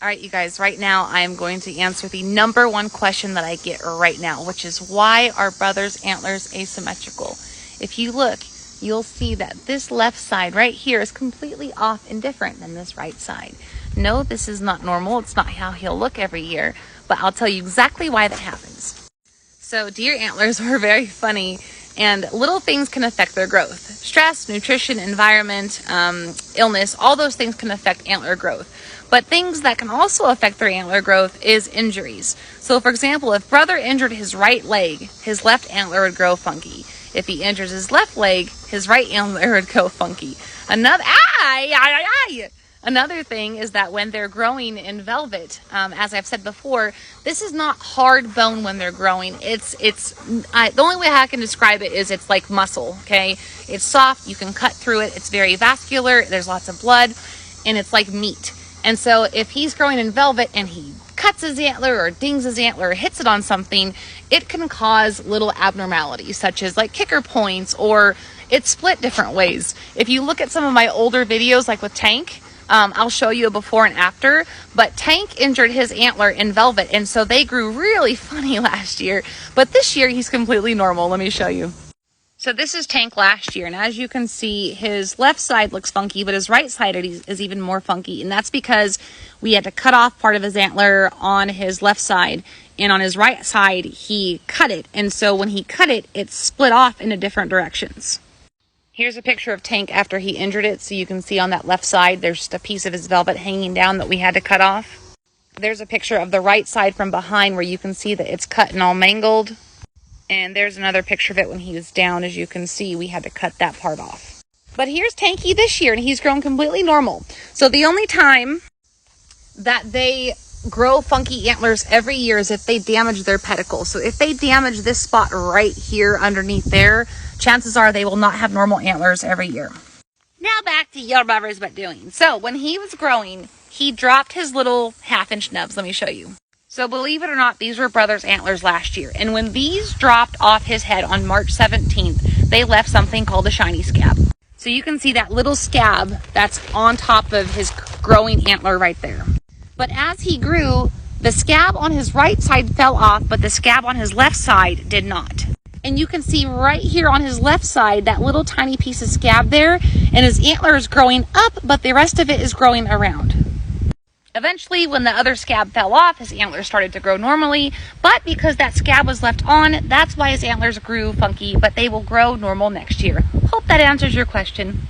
All right, you guys, right now I'm going to answer the number one question that I get right now, which is why are brothers' antlers asymmetrical? If you look, you'll see that this left side right here is completely off and different than this right side. No, this is not normal. It's not how he'll look every year, but I'll tell you exactly why that happens. So deer antlers are very funny, and little things can affect their growth. Stress, nutrition, environment, illness, all those things can affect antler growth. But things that can also affect their antler growth is injuries. So for example, if brother injured his right leg, his left antler would grow funky. If he injures his left leg, his right antler would go funky. Another thing is that when they're growing in velvet, as I've said before, this is not hard bone when they're growing. The only way I can describe it is it's like muscle, okay? It's soft, you can cut through it, it's very vascular, there's lots of blood, and it's like meat. And so if he's growing in velvet and he cuts his antler or dings his antler or hits it on something, it can cause little abnormalities such as like kicker points, or it's split different ways. If you look at some of my older videos, like with Tank, I'll show you a before and after, but Tank injured his antler in velvet, and so they grew really funny last year, but this year he's completely normal. Let me show you. So this is Tank last year, and as you can see, his left side looks funky, but his right side is even more funky, and that's because we had to cut off part of his antler on his left side, and on his right side, he cut it, and so when he cut it, it split off into different directions. Here's a picture of Tank after he injured it, so you can see on that left side, there's just a piece of his velvet hanging down that we had to cut off. There's a picture of the right side from behind where you can see that it's cut and all mangled. And there's another picture of it when he was down. As you can see, we had to cut that part off. But here's Tanky this year, and he's grown completely normal. So the only time that they grow funky antlers every year is if they damage their pedicle. So if they damage this spot right here underneath there, chances are they will not have normal antlers every year. Now back to your brothers but doing. So when he was growing, he dropped his little 1/2-inch nubs. Let me show you. So believe it or not, these were brother's antlers last year. And when these dropped off his head on March 17th, they left something called a shiny scab. So you can see that little scab that's on top of his growing antler right there. But as he grew, the scab on his right side fell off, but the scab on his left side did not. And you can see right here on his left side, that little tiny piece of scab there, and his antler is growing up, but the rest of it is growing around. Eventually, when the other scab fell off, his antlers started to grow normally, but because that scab was left on, that's why his antlers grew funky, but they will grow normal next year. Hope that answers your question.